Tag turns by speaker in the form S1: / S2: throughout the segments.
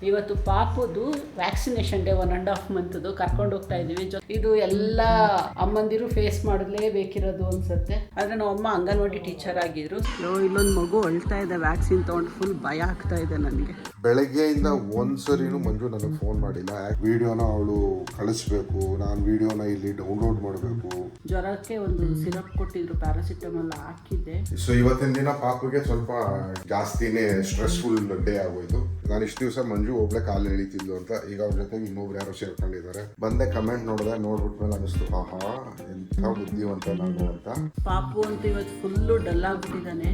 S1: ಇವತ್ತು ಪಾಪುದು vaccination day 1.5 ಮಂತ್ದು ಕರ್ಕೊಂಡು ಹೋಗ್ತಾ ಇದೀವಿ. ಇದು ಎಲ್ಲ ಅಮ್ಮಂದಿರು ಫೇಸ್ ಮಾಡಲೇಬೇಕಿರೋದು ಅನ್ಸುತ್ತೆ. ಆದ್ರೆ ನಮ್ಮ ಅಮ್ಮ ಅಂಗನವಾಡಿ ಟೀಚರ್ ಆಗಿದ್ರು. ಇಲ್ಲೊಂದು ಮಗು ಅಳ್ತಾ ಇದೆ, ವ್ಯಾಕ್ಸಿನ್ ತಗೊಂಡು ಫುಲ್ ಭಯ ಆಗ್ತಾ ಇದೆ ನನಗೆ.
S2: ಬೆಳಗ್ಗೆಯಿಂದ ಒಂದ್ಸರಿನೂ ಮಂಜು ನನಗೆ ಫೋನ್ ಮಾಡಿಲ್ಲ. ವಿಡಿಯೋನ ಅವಳು ಕಳಿಸ್ಬೇಕು, ನಾನು ವಿಡಿಯೋನ ಇಲ್ಲಿ ಡೌನ್ಲೋಡ್ ಮಾಡಬೇಕು.
S1: ಜ್ವರಕ್ಕೆ ಒಂದು ಸಿರಪ್ ಕೊಟ್ಟಿದ್ರು, ಪ್ಯಾರಾಸಿಟಮಲ್ ಹಾಕಿದ್ದೆ.
S2: ಸೊ ಇವತ್ತಿನ ದಿನ ಪಾಪುಗೆ ಸ್ವಲ್ಪ ಜಾಸ್ತಿನೇ ಸ್ಟ್ರೆಸ್ಫುಲ್ ಡೇ ಆಗೋಯ್ತು. ನಾನು ಇಷ್ಟು ದಿವಸ ಮಂಜು ಒಬ್ಳೆ ಕಾಲು ಎಳಿತಿದ್ಲು ಅಂತ, ಈಗ ಅವ್ರ ಜೊತೆಗೆ ಇನ್ನೊಬ್ರು ಯಾರೋ ಸೇರ್ಕೊಂಡಿದ್ದಾರೆ. ಬಂದೆ ಕಮೆಂಟ್ ನೋಡ್ಬಿಟ್ಮೇಲೆ ಅನಿಸ್ತು, ಆಹಾ ಎಂಥ ಬುದ್ಧಿವಂತ ನಾನು ಅಂತ.
S1: ಪಾಪು ಅಂತ ಇವತ್ತು ಫುಲ್ಲು ಡಲ್ ಆಗ್ಬಿಟ್ಟಿದ್ದಾನೆ.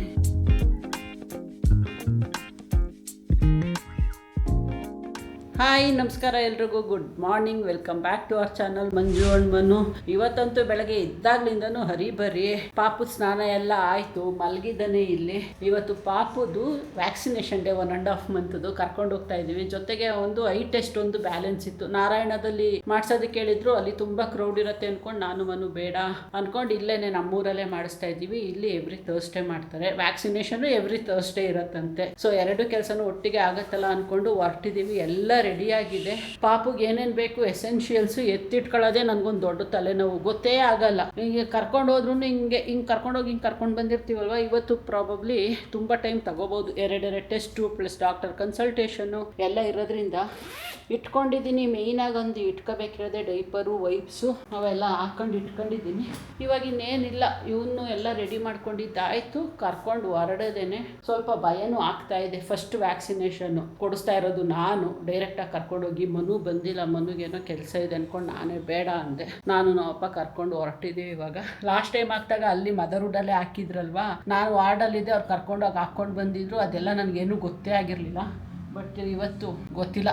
S1: ಹಾಯ್ ನಮಸ್ಕಾರ ಎಲ್ರಿಗೂ, good morning, welcome back to our channel Manju and Manu. ಇವತ್ತಂತೂ ಬೆಳಗ್ಗೆ ಇದ್ದಾಗ್ಲಿಂದನೂ ಹರಿಬರಿ. ಪಾಪು ಸ್ನಾನ ಎಲ್ಲ ಆಯಿತು, ಮಲಗಿದ್ದಾನೆ ಇಲ್ಲಿ. ಇವತ್ತು ಪಾಪುದು ವ್ಯಾಕ್ಸಿನೇಷನ್ ಡೇ 1.5 ಮಂತ್ದು ಕರ್ಕೊಂಡು ಹೋಗ್ತಾ ಇದ್ದೀವಿ. ಜೊತೆಗೆ ಒಂದು ಐ ಟೆಸ್ಟ್ ಒಂದು ಬ್ಯಾಲೆನ್ಸ್ ಇತ್ತು. ನಾರಾಯಣದಲ್ಲಿ ಮಾಡ್ಸೋದಕ್ಕೆ ಹೇಳಿದ್ರು, ಅಲ್ಲಿ ತುಂಬ ಕ್ರೌಡ್ ಇರುತ್ತೆ ಅಂದ್ಕೊಂಡು ನಾನು ಮನು ಬೇಡ ಅಂದ್ಕೊಂಡು ಇಲ್ಲೇನೆ ನಮ್ಮೂರಲ್ಲೇ ಮಾಡಿಸ್ತಾ ಇದ್ದೀವಿ. ಇಲ್ಲಿ ಎವ್ರಿ ಥರ್ಸ್ಡೇ ಮಾಡ್ತಾರೆ ವ್ಯಾಕ್ಸಿನೇಷನ್, ಎವ್ರಿ ಥರ್ಸ್ಡೇ ಇರತ್ತಂತೆ. ಸೊ ಎರಡು ಕೆಲಸನೂ ಒಟ್ಟಿಗೆ ಆಗತ್ತಲ್ಲ ಅಂದ್ಕೊಂಡು ಹೊರಟಿದ್ದೀವಿ. ಎಲ್ಲ ರೆಡಿ ಆಗಿದೆ. ಪಾಪುಗೆ ಏನೇನು ಬೇಕು ಎಸೆನ್ಷಿಯಲ್ಸು ಎತ್ತಿಟ್ಕೊಳ್ಳೋದೇ ನನಗೊಂದು ದೊಡ್ಡ ತಲೆನೋವು, ಗೊತ್ತೇ ಆಗಲ್ಲ. ಹಿಂಗೆ ಕರ್ಕೊಂಡು ಹೋದ್ರೂ ಹಿಂಗೆ ಕರ್ಕೊಂಡೋಗಿ ಕರ್ಕೊಂಡು ಬಂದಿರ್ತೀವಲ್ವ. ಇವತ್ತು ಪ್ರಾಬಬ್ಲಿ ತುಂಬ ಟೈಮ್ ತಗೋಬೋದು. ಎರಡು ಟೆಸ್ಟು ಪ್ಲಸ್ ಡಾಕ್ಟರ್ ಕನ್ಸಲ್ಟೇಷನ್ನು ಎಲ್ಲ ಇರೋದ್ರಿಂದ ಇಟ್ಕೊಂಡಿದ್ದೀನಿ. ಮೇಯ್ನಾಗಿ ಒಂದು ಇಟ್ಕೋಬೇಕಿರೋದೆ ಡೈಪರು, ವೈಪ್ಸು ಅವೆಲ್ಲ ಹಾಕೊಂಡು ಇಟ್ಕೊಂಡಿದ್ದೀನಿ. ಇವಾಗ ಇನ್ನೇನಿಲ್ಲ, ಇವನು ಎಲ್ಲ ರೆಡಿ ಮಾಡ್ಕೊಂಡಿದ್ದಾಯಿತು. ಕರ್ಕೊಂಡು ಹೊರಡೋದೇನೆ ಸ್ವಲ್ಪ ಭಯನೂ ಆಗ್ತಾ ಇದೆ. ಫಸ್ಟ್ ವ್ಯಾಕ್ಸಿನೇಷನ್ನು ಕೊಡಿಸ್ತಾ ಇರೋದು ನಾನು. ಡೈರೆಕ್ಟಾಗಿ ಕರ್ಕೊಂಡೋಗಿ ಮನು ಬಂದಿಲ್ಲ, ಮನುಗೇನೋ ಕೆಲಸ ಇದೆ ಅಂದ್ಕೊಂಡು ನಾನೇ ಬೇಡ ಅಂದೆ. ನಮ್ಮ ಅಪ್ಪ ಕರ್ಕೊಂಡು ಹೊರಟಿದ್ದೀವಿ. ಇವಾಗ ಲಾಸ್ಟ್ ಟೈಮ್ ಆಗ್ತಾಗ ಅಲ್ಲಿ ಮದರ್ವುಡಲ್ಲೇ ಹಾಕಿದ್ರಲ್ವಾ, ನಾನು ವಾರ್ಡಲ್ಲಿದ್ದೆ, ಅವ್ರು ಕರ್ಕೊಂಡೋಗಿ ಹಾಕ್ಕೊಂಡು ಬಂದಿದ್ರು. ಅದೆಲ್ಲ ನನಗೇನು ಗೊತ್ತೇ ಆಗಿರಲಿಲ್ಲ. ಬಟ್ ಇವತ್ತು ಗೊತ್ತಿಲ್ಲ,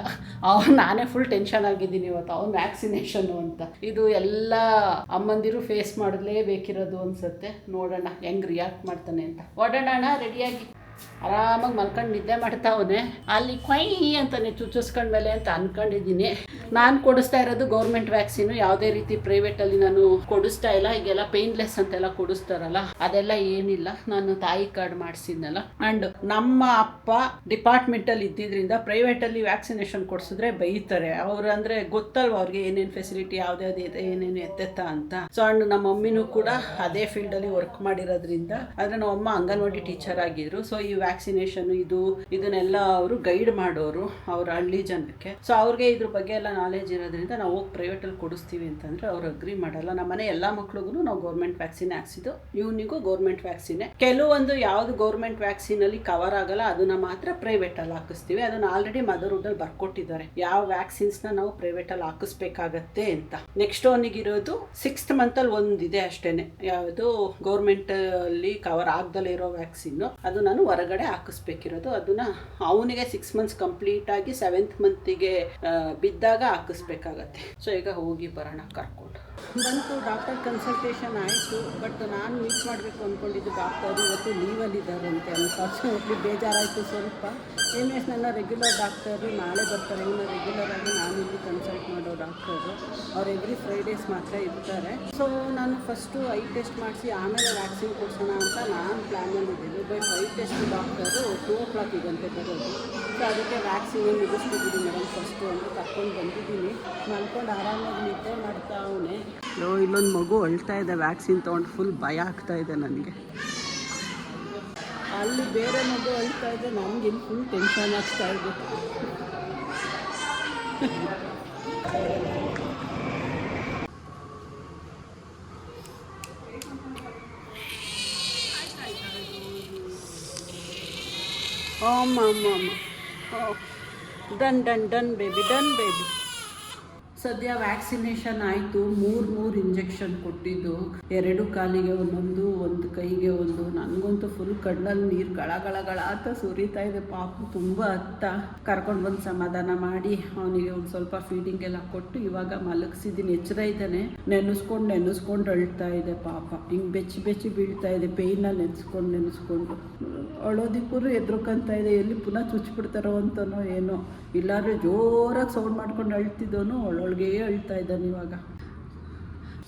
S1: ನಾನೇ ಫುಲ್ ಟೆನ್ಷನ್ ಆಗಿದ್ದೀನಿ ಇವತ್ತು ಅವ್ನು ವ್ಯಾಕ್ಸಿನೇಷನ್ನು ಅಂತ. ಇದು ಎಲ್ಲ ಅಮ್ಮಂದಿರು ಫೇಸ್ ಮಾಡಲೇಬೇಕಿರೋದು ಅನ್ಸುತ್ತೆ. ನೋಡೋಣ ಹೆಂಗೆ ರಿಯಾಕ್ಟ್ ಮಾಡ್ತಾನೆ ಅಂತ. ಓಡೋಣ ರೆಡಿಯಾಗಿ ಆರಾಮಾಗಿ ಮಲ್ಕೊಂಡು ನಿದ್ದೆ ಮಾಡ್ತಾವನೆ. ಅಲ್ಲಿ ಕ್ವೈ ಅಂತಾನೆ ಚುಚ್ಚಿಸ್ಕೊಂಡ್ಮೇಲೆ ಅಂತ ಅಂದ್ಕೊಂಡಿದ್ದೀನಿ. ನಾನು ಕೊಡಿಸ್ತಾ ಇರೋದು ಗೌರ್ಮೆಂಟ್ ವ್ಯಾಕ್ಸಿನು, ಯಾವುದೇ ರೀತಿ ಪ್ರೈವೇಟಲ್ಲಿ ನಾನು ಕೊಡಿಸ್ತಾ ಇಲ್ಲ. ಈಗೆಲ್ಲ ಪೇನ್ಲೆಸ್ ಅಂತೆಲ್ಲ ಕೊಡಿಸ್ತಾರಲ್ಲ, ಅದೆಲ್ಲ ಏನಿಲ್ಲ. ನಾನು ತಾಯಿ ಕಾರ್ಡ್ ಮಾಡಿಸಿದ್ನಲ್ಲ. ಆ್ಯಂಡ್ ನಮ್ಮ ಅಪ್ಪ ಡಿಪಾರ್ಟ್ಮೆಂಟಲ್ಲಿ ಇದ್ದಿದ್ದರಿಂದ ಪ್ರೈವೇಟಲ್ಲಿ ವ್ಯಾಕ್ಸಿನೇಷನ್ ಕೊಡಿಸಿದ್ರೆ ಬೈತಾರೆ ಅವರು. ಅಂದರೆ ಗೊತ್ತಲ್ವ ಅವ್ರಿಗೆ ಏನೇನು ಫೆಸಿಲಿಟಿ ಯಾವುದ್ಯಾವ್ದು ಇದೆ, ಏನೇನು ಎತ್ತೆತ್ತ ಅಂತ. ಸೊ ಆ್ಯಂಡ್ ನಮ್ಮ ಮಮ್ಮಿನೂ ಕೂಡ ಅದೇ ಫೀಲ್ಡಲ್ಲಿ ವರ್ಕ್ ಮಾಡಿರೋದ್ರಿಂದ, ಆದರೆ ನಮ್ಮ ಅಮ್ಮ ಅಂಗನವಾಡಿ ಟೀಚರ್ ಆಗಿದ್ರು. ಸೊ ಈ ವ್ಯಾಕ್ಸಿನೇಷನ್ ಇದನ್ನೆಲ್ಲ ಅವರು ಗೈಡ್ ಮಾಡೋರು ಅವ್ರ ಹಳ್ಳಿ ಜನಕ್ಕೆ. ಸೊ ಅವ್ರಿಗೆ ಇದ್ರ ಬಗ್ಗೆ ಎಲ್ಲ ನಾಲೆಜ್ ಇರೋದ್ರಿಂದ ನಾವು ಹೋಗಿ ಪ್ರೈವೇಟಲ್ಲಿ ಕೊಡಿಸ್ತೀವಿ ಅಂತಂದರೆ ಅವ್ರು ಅಗ್ರಿ ಮಾಡಲ್ಲ. ನಮ್ಮನೆ ಎಲ್ಲ ಮಕ್ಳಿಗೂ ನಾವು ಗೌರ್ಮೆಂಟ್ ವ್ಯಾಕ್ಸಿನ್ ಹಾಕ್ಸಿದ್ದು, ಇವನಿಗೂ ಗೌರ್ಮೆಂಟ್ ವ್ಯಾಕ್ಸಿನೇ. ಕೆಲವೊಂದು ಯಾವುದು ಗೌರ್ಮೆಂಟ್ ವ್ಯಾಕ್ಸಿನಲ್ಲಿ ಕವರ್ ಆಗಲ್ಲ ಅದನ್ನ ಮಾತ್ರ ಪ್ರೈವೇಟಲ್ಲಿ ಹಾಕಿಸ್ತೀವಿ. ಅದನ್ನು ಆಲ್ರೆಡಿ ಮದರ್ವುಡಲ್ಲಿ ಬರ್ಕೊಟ್ಟಿದ್ದಾರೆ, ಯಾವ ವ್ಯಾಕ್ಸಿನ್ಸ್ನ ನಾವು ಪ್ರೈವೇಟಲ್ಲಿ ಹಾಕಿಸ್ಬೇಕಾಗತ್ತೆ ಅಂತ. ನೆಕ್ಸ್ಟ್ ಅವನಿಗಿರೋದು 6th ಮಂತಲ್ಲಿ ಒಂದಿದೆ ಅಷ್ಟೇನೆ, ಯಾವುದು ಗೌರ್ಮೆಂಟ್ ಅಲ್ಲಿ ಕವರ್ ಆಗದಲ್ಲೇ ಇರೋ ವ್ಯಾಕ್ಸಿನ್ನು. ಅದು ನಾನು ಹೊರಗಡೆ ಹಾಕಿಸ್ಬೇಕಿರೋದು. ಅದನ್ನ ಅವನಿಗೆ 6 ಮಂತ್ಸ್ ಕಂಪ್ಲೀಟ್ ಆಗಿ 7th ಮಂತಿಗೆ ಬಿದ್ದಾಗ ಹಾಕಿಸ್ಬೇಕಾಗತ್ತೆ. ಸೊ ಈಗ ಹೋಗಿ ಬರೋಣ ಕರ್ಕೊಂಡು. ಬಂತು ಡಾಕ್ಟರ್ ಕನ್ಸಲ್ಟೇಷನ್ ಆಯಿತು. ಬಟ್ ನಾನು ಮೀಟ್ ಮಾಡಬೇಕು ಅಂದ್ಕೊಂಡಿದ್ದು ಡಾಕ್ಟರ್ ಇವತ್ತು ಲೀವಲ್ಲಿದ್ದಾರಂತೆ. ಅನ್ಫಾರ್ಚುನೇಟ್ಲಿ ಬೇಜಾರಾಯಿತು ಸ್ವಲ್ಪ. ನನ್ನ ರೆಗ್ಯುಲರ್ ಡಾಕ್ಟರು ನಾಳೆ ಬರ್ತಾರೆ. ಇನ್ನು ರೆಗ್ಯುಲರ್ ಆಗಿ ನಾನು ಇಲ್ಲಿ ಕನ್ಸಲ್ಟ್ ಮಾಡೋ ಡಾಕ್ಟರು ಅವ್ರು ಎವ್ರಿ ಫ್ರೈಡೇಸ್ ಮಾತ್ರ ಇರ್ತಾರೆ. ಸೊ ನಾನು ಫಸ್ಟು ಐ ಟೆಸ್ಟ್ ಮಾಡಿಸಿ ಆಮೇಲೆ ವ್ಯಾಕ್ಸಿನ್ ಕೊಡ್ಸೋಣ ಅಂತ ನಾನು ಪ್ಲ್ಯಾನಲ್ಲಿದ್ದೀನಿ. But I test doctor 2 o'clock ಗಂಟೆ ಬರೋದು. ಸೊ ಅದಕ್ಕೆ ವ್ಯಾಕ್ಸಿನ್ ಮುಗಿಸ್ತಿದ್ದೀನಿ ಮೇಡಮ್ ಫಸ್ಟು ಅಂತ ಕರ್ಕೊಂಡು ಬಂದಿದ್ದೀನಿ. ಮಲ್ಕೊಂಡು ಆರಾಮಾಗಿ ನಿದ್ದೆ ಮಾಡ್ತಾ ಅವನೇ. ಇಲ್ಲೊಂದು ಮಗು ಅಳ್ತಾ ಇದೆ, ವ್ಯಾಕ್ಸಿನ್ ತೊಗೊಂಡು ಫುಲ್ ಭಯ ಆಗ್ತಾ ಇದೆ ನನಗೆ. ಅಲ್ಲಿ ಬೇರೆ ಮಗು ಅಳ್ತಾ ಇದೆ, ನನಗೆ ಇಲ್ಲಿ ಫುಲ್ ಟೆನ್ಷನ್ ಆಗ್ತಾ ಇದೆ. Done baby. ಸದ್ಯ ವ್ಯಾಕ್ಸಿನೇಷನ್ ಆಯಿತು. 3 ಇಂಜೆಕ್ಷನ್ ಕೊಟ್ಟಿದ್ದು, 2 ಕಾಲಿಗೆ ಒಂದೊಂದು, ಒಂದು ಕೈಗೆ ಒಂದು. ನನಗಂತೂ ಫುಲ್ ಕಣ್ಣಲ್ಲಿ ನೀರು ಗಳ ಅಂತ ಸುರಿತಾ ಇದೆ. ಪಾಪು ತುಂಬ ಹತ್ತ. ಕರ್ಕೊಂಡು ಬಂದು ಸಮಾಧಾನ ಮಾಡಿ ಅವನಿಗೆ ಒಂದು ಸ್ವಲ್ಪ ಫೀಡಿಂಗ್ ಎಲ್ಲ ಕೊಟ್ಟು ಇವಾಗ ಮಲಗಿಸಿದ್ದೀನಿ. ಎಚ್ಚರ ಇದ್ದಾನೆ. ನೆನೆಸ್ಕೊಂಡು ಅಳ್ತಾ ಇದೆ ಪಾಪ. ಹಿಂಗೆ ಬೆಚ್ಚಿ ಬೀಳ್ತಾ ಇದೆ ಪೇಯ್ನಲ್ಲಿ ನೆನೆಸ್ಕೊಂಡು. ಅಳೋದಿಕ್ಕೂ ಎದ್ರುಕಂತ ಇದೆ, ಎಲ್ಲಿ ಪುನಃ ಚುಚ್ಚಿಬಿಡ್ತಾರೋ ಅಂತನೋ ಏನೋ. ಇಲ್ಲಾಂದರೆ ಜೋರಾಗಿ ಸೌಂಡ್ ಮಾಡ್ಕೊಂಡು ಅಳ್ತಿದ್ದವನು ಒಳಗೆ ಅಳ್ತಾ ಇದ್ದಾನೆ ಇವಾಗ.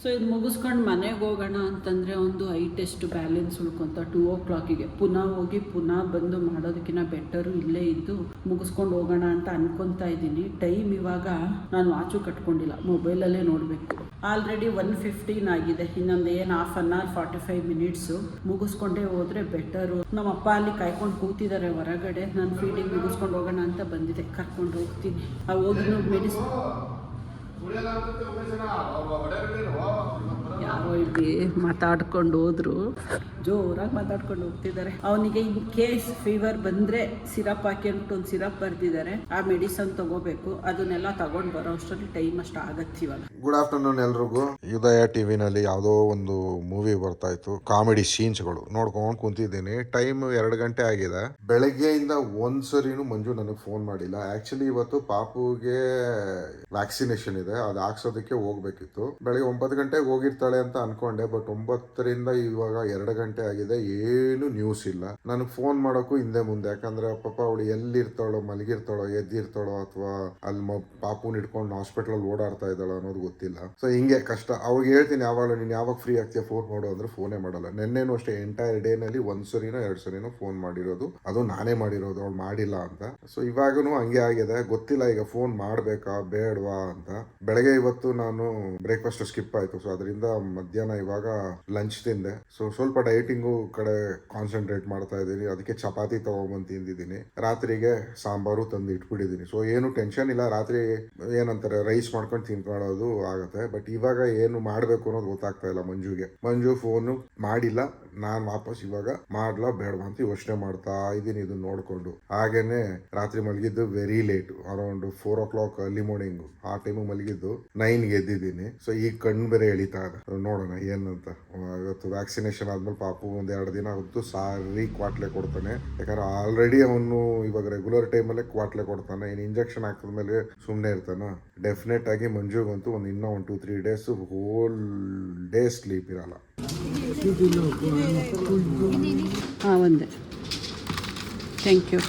S1: ಸೊ ಇದು ಮುಗಿಸ್ಕೊಂಡು ಮನೆಗೆ ಹೋಗೋಣ ಅಂತಂದರೆ ಒಂದು ಐ ಟೆಸ್ಟ್ ಬ್ಯಾಲೆನ್ಸ್ ಉಳ್ಕೊತ 2 o'clock ಪುನಃ ಹೋಗಿ ಪುನಃ ಬಂದು ಮಾಡೋದಕ್ಕಿಂತ ಬೆಟರು ಇಲ್ಲೇ ಇದ್ದು ಮುಗಿಸ್ಕೊಂಡು ಹೋಗೋಣ ಅಂತ ಅನ್ಕೊತಾ ಇದ್ದೀನಿ. ಟೈಮ್ ಇವಾಗ ನಾನು ವಾಚು ಕಟ್ಕೊಂಡಿಲ್ಲ, ಮೊಬೈಲಲ್ಲೇ ನೋಡಬೇಕು. ಆಲ್ರೆಡಿ 1:15 ಆಗಿದೆ. ಇನ್ನೊಂದು ಏನು 1/2 hour 45 minutes ಮುಗಿಸ್ಕೊಂಡೇ ಹೋದರೆ ಬೆಟರು. ನಮ್ಮಪ್ಪ ಅಲ್ಲಿ ಕಾಯ್ಕೊಂಡು ಕೂತಿದ್ದಾರೆ ಹೊರಗಡೆ. ನಾನು ಫೀಡಿಂಗ್ ಮುಗಿಸ್ಕೊಂಡು ಹೋಗೋಣ ಅಂತ ಬಂದಿದೆ, ಕರ್ಕೊಂಡು ಹೋಗ್ತೀನಿ. ಹೋಗಿ ಮೆಡಿಸಿನ್ ಯಾರೋ ಇಲ್ಲಿ ಮಾತಾಡ್ಕೊಂಡು ಹೋದ್ರು, ಜೋರಾಗಿ ಮಾತಾಡ್ಕೊಂಡು ಹೋಗ್ತಿದ್ದಾರೆ. ಅವನಿಗೆ ಇನ್ ಕೇಸ್ ಫೀವರ್ ಬಂದರೆ ಸಿರಪ್ ಹಾಕಿಬಿಟ್ಟು ಒಂದು ಸಿರಪ್ ಬರೆದಿದ್ದಾರೆ, ಆ ಮೆಡಿಸನ್ ತಗೋಬೇಕು. ಅದನ್ನೆಲ್ಲ ತಗೊಂಡು ಬರೋ ಅಷ್ಟರಲ್ಲಿ ಟೈಮ್ ಅಷ್ಟು ಆಗತ್ತೆ ಇವಾಗ.
S2: ಗುಡ್ ಆಫ್ಟರ್ನೂನ್ ಎಲ್ರಿಗೂ. ಉದಯ ಟಿವಿನಲ್ಲಿ ಯಾವುದೋ ಒಂದು ಮೂವಿ ಬರ್ತಾ ಇತ್ತು, ಕಾಮಿಡಿ ಸೀನ್ಸ್ಗಳು ನೋಡ್ಕೊಂಡು ಕುಂತಿದ್ದೀನಿ. ಟೈಮ್ 2 ಗಂಟೆ ಆಗಿದೆ. ಬೆಳಗ್ಗೆಯಿಂದ ಒಂದ್ಸರಿನೂ ಮಂಜು ನನಗೆ ಫೋನ್ ಮಾಡಿಲ್ಲ. ಆಕ್ಚುಲಿ ಇವತ್ತು ಪಾಪುಗೆ ವ್ಯಾಕ್ಸಿನೇಷನ್ ಇದೆ, ಅದು ಹಾಕ್ಸೋದಕ್ಕೆ ಹೋಗ್ಬೇಕಿತ್ತು. ಬೆಳಗ್ಗೆ 9 ಗಂಟೆಗೆ ಹೋಗಿರ್ತಾಳೆ ಅಂತ ಅನ್ಕೊಂಡೆ, ಬಟ್ 9ರಿಂದ ಇವಾಗ 2 ಗಂಟೆ ಆಗಿದೆ, ಏನು ನ್ಯೂಸ್ ಇಲ್ಲ. ನನಗೆ ಫೋನ್ ಮಾಡೋಕ್ಕೂ ಹಿಂದೆ ಮುಂದೆ. ಯಾಕಂದ್ರೆ ಪಾಪ ಅವಳು ಎಲ್ಲಿರ್ತಾಳೋ, ಮಲಗಿರ್ತಾಳೋ, ಎದ್ದಿರ್ತಾಳೋ, ಅಥವಾ ಅಲ್ಲಿ ಪಾಪುನ ಇಟ್ಕೊಂಡು ಹಾಸ್ಪಿಟಲ್ ಓಡಾಡ್ತಾ ಇದ್ದಾಳೋ ಅನ್ನೋದು ಗೊತ್ತಿಲ್ಲ. ಸೊ ಹಿಂಗೆ ಕಷ್ಟ. ಅವ್ರಿಗೆ ಹೇಳ್ತೀನಿ ಯಾವಾಗ ನೀನು ಯಾವಾಗ ಫ್ರೀ ಆಗ್ತೀಯ ಫೋನ್ ಮಾಡು ಅಂದ್ರೆ ಫೋನೇ ಮಾಡಲ್ಲ. ನೆನ್ನೆನೂ ಅಷ್ಟೇ ಎಂಟೈರ್ ಡೇನಲ್ಲಿ 1 ಸರಿನೋ 2 ಸರಿನೋ ಫೋನ್ ಮಾಡಿರೋದು, ಅದು ನಾನೇ ಮಾಡಿರೋದು, ಅವ್ಳು ಮಾಡಿಲ್ಲ ಅಂತ. ಸೊ ಇವಾಗೂ ಹಂಗೆ ಆಗಿದೆ, ಗೊತ್ತಿಲ್ಲ ಈಗ ಫೋನ್ ಮಾಡ್ಬೇಕಾ ಬೇಡವಾ ಅಂತ. ಬೆಳಗ್ಗೆ ಇವತ್ತು ನಾನು ಬ್ರೇಕ್ಫಾಸ್ಟ್ ಸ್ಕಿಪ್ ಆಯ್ತು, ಸೊ ಅದರಿಂದ ಮಧ್ಯಾಹ್ನ ಇವಾಗ ಲಂಚ್ ತಿಂದೆ. ಸೊ ಸ್ವಲ್ಪ ಡೈಟಿಂಗು ಕಡೆ ಕಾನ್ಸಂಟ್ರೇಟ್ ಮಾಡ್ತಾ ಇದ್ದೀನಿ. ಅದಕ್ಕೆ ಚಪಾತಿ ತಗೊಂಡ್ಬಂದು ತಿಂದಿದ್ದೀನಿ. ರಾತ್ರಿಗೆ ಸಾಂಬಾರು ತಂದು ಇಟ್ಬಿಟ್ಟಿದ್ದೀನಿ. ಸೊ ಏನು ಟೆನ್ಷನ್ ಇಲ್ಲ, ರಾತ್ರಿ ಏನಂತಾರೆ ರೈಸ್ ಮಾಡ್ಕೊಂಡು ತಿನ್ಕೊಳ್ಳೋದು ಆಗತ್ತೆ. ಬಟ್ ಇವಾಗ ಏನು ಮಾಡಬೇಕು ಅನ್ನೋದು ಗೊತ್ತಾಗ್ತಾ ಇಲ್ಲ ಮಂಜುಗೆ. ಮಂಜು ಫೋನು ಮಾಡಿಲ್ಲ, ನಾನು ವಾಪಸ್ ಇವಾಗ ಮಾಡ್ಲಾ ಬೇಡವಾ ಅಂತ ಯೋಚನೆ ಮಾಡ್ತಾ ಇದ್ದೀನಿ ಇದನ್ನ ನೋಡ್ಕೊಂಡು. ಹಾಗೇನೆ ರಾತ್ರಿ ಮಲಗಿದ್ದು very late, around 4 o'clock early morning. ಆ ಟೈಮಿಗೆ ಮಲಗಿದ್ದು 9ಗೆ ಎದ್ದಿದ್ದೀನಿ. ಸೊ ಈಗ ಕಣ್ಣು ಬೇರೆ ಎಳಿತಾ ಇದೆ, ನೋಡೋಣ ಏನಂತ. ಇವತ್ತು ವ್ಯಾಕ್ಸಿನೇಷನ್ ಆದ್ಮೇಲೆ ಪಾಪು 1-2 ದಿನ ಆಗುತ್ತು ಸಾರಿ ಕ್ವಾಟ್ಲೆ ಕೊಡ್ತಾನೆ. ಯಾಕಂದ್ರೆ ಆಲ್ರೆಡಿ ಅವನು ಇವಾಗ ರೆಗ್ಯುಲರ್ ಟೈಮಲ್ಲೇ ಕ್ವಾಟ್ಲೆ ಕೊಡ್ತಾನೆ. ಇನ್ನು ಇಂಜೆಕ್ಷನ್ ಹಾಕಿದ್ಮೇಲೆ ಸುಮ್ಮನೆ ಇರ್ತಾನ. ಡೆಫಿನೆಟ್ ಆಗಿ ಮಂಜುಗಂತೂ ಇನ್ನೂ 1-2-3 days ಹೋಲ್ ಡೇ ಸ್ಲೀಪ್ ಇರಲ್ಲ.
S1: ಹಾಂ ಒಂದೇ, ಥ್ಯಾಂಕ್ ಯು.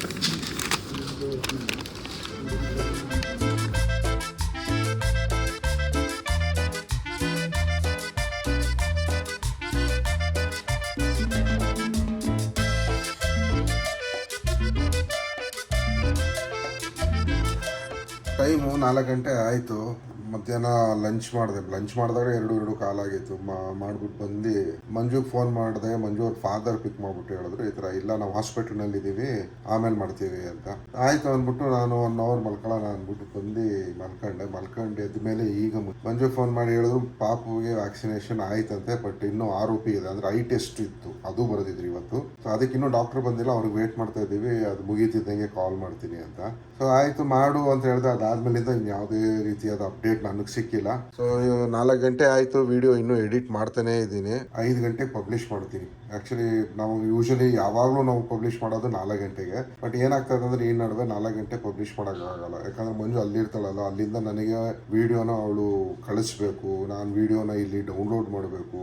S2: ಟೈಮು 4 ಗಂಟೆ ಆಯಿತು. ಮಧ್ಯಾಹ್ನ ಲಂಚ್ ಮಾಡಿದಾಗ 2 ಕಾಲಾಗಿತ್ತು. ಮಾಡ್ಬಿಟ್ಟು ಬಂದು ಮಂಜುಗೆ ಫೋನ್ ಮಾಡಿದೆ. ಮಂಜು ಅವ್ರ ಫಾದರ್ ಪಿಕ್ ಮಾಡ್ಬಿಟ್ಟು ಹೇಳಿದ್ರು ಈ ಥರ ಇಲ್ಲ ನಾವು ಹಾಸ್ಪಿಟಲ್ನಲ್ಲಿ ಇದ್ದೀವಿ, ಆಮೇಲೆ ಮಾಡ್ತೀವಿ ಅಂತ. ಆಯಿತು ಅಂದ್ಬಿಟ್ಟು ನಾನು 1 hour ಮಲ್ಕೊಳ್ಳೋಣ ಅಂದ್ಬಿಟ್ಟು ಬಂದು ಮಲ್ಕೊಂಡು ಎದ್ದ ಮೇಲೆ ಈಗ ಮಂಜು ಫೋನ್ ಮಾಡಿ ಹೇಳಿದ್ರು ಪಾಪುಗೆ ವ್ಯಾಕ್ಸಿನೇಷನ್ ಆಯ್ತಂತೆ, ಬಟ್ ಇನ್ನೂ ROP ಇದೆ, ಅಂದರೆ ಐ ಟೆಸ್ಟ್ ಇತ್ತು, ಅದು ಬರೆದಿದ್ರು ಇವತ್ತು. ಸೊ ಅದಕ್ಕೆ ಇನ್ನೂ ಡಾಕ್ಟರ್ ಬಂದಿಲ್ಲ, ಅವ್ರಿಗೆ ವೇಟ್ ಮಾಡ್ತಾ ಇದ್ದೀವಿ, ಅದು ಮುಗೀತಿದ್ದಂಗೆ ಕಾಲ್ ಮಾಡ್ತೀನಿ ಅಂತ. ಸೊ ಆಯಿತು ಮಾಡು ಅಂತ ಹೇಳಿದೆ. ಅದಾದ್ಮೇಲಿಂದ ಇನ್ಯಾವುದೇ ರೀತಿಯಾದ ಅಪ್ಡೇಟ್ ನನಗೆ ಸಿಕ್ಕಿಲ್ಲ. ಸೊ 4 ಗಂಟೆ ಆಯಿತು, ವಿಡಿಯೋ ಇನ್ನೂ ಎಡಿಟ್ ಮಾಡ್ತಾನೆ ಇದ್ದೀನಿ. 5 ಗಂಟೆಗೆ ಪಬ್ಲಿಷ್ ಮಾಡ್ತೀನಿ. ಆ್ಯಕ್ಚುಲಿ ನಾವು ಯೂಶಲಿ ಯಾವಾಗಲೂ ನಾವು ಪಬ್ಲಿಷ್ ಮಾಡೋದು 4 ಗಂಟೆಗೆ. ಬಟ್ ಏನಾಗ್ತದೆ ಅಂದರೆ ಈ ನಡುವೆ 4 ಗಂಟೆ ಪಬ್ಲಿಷ್ ಮಾಡೋಕ್ಕಾಗಲ್ಲ. ಯಾಕಂದರೆ ಮಂಜು ಅಲ್ಲಿರ್ತಾಳಲ್ಲ, ಅಲ್ಲಿಂದ ನನಗೆ ವಿಡಿಯೋನ ಅವಳು ಕಳಿಸ್ಬೇಕು, ನಾನು ವಿಡಿಯೋನ ಇಲ್ಲಿ ಡೌನ್ಲೋಡ್ ಮಾಡಬೇಕು,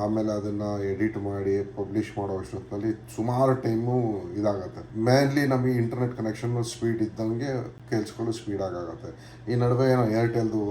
S2: ಆಮೇಲೆ ಅದನ್ನು ಎಡಿಟ್ ಮಾಡಿ ಪಬ್ಲಿಷ್ ಮಾಡೋ ಅಷ್ಟೊತ್ತಿನಲ್ಲಿ ಸುಮಾರು ಟೈಮು ಇದಾಗತ್ತೆ. ಮೇನ್ಲಿ ನಮಗೆ ಇಂಟರ್ನೆಟ್ ಕನೆಕ್ಷನ್ ಸ್ಪೀಡ್ ಇದ್ದಂಗೆ ಕೇಳಿಸ್ಕೊಳ್ಳೋ ಸ್ಪೀಡ್ ಆಗುತ್ತೆ. ಈ ನಡುವೆ ಏನೋ ಏರ್ಟೆಲ್ದು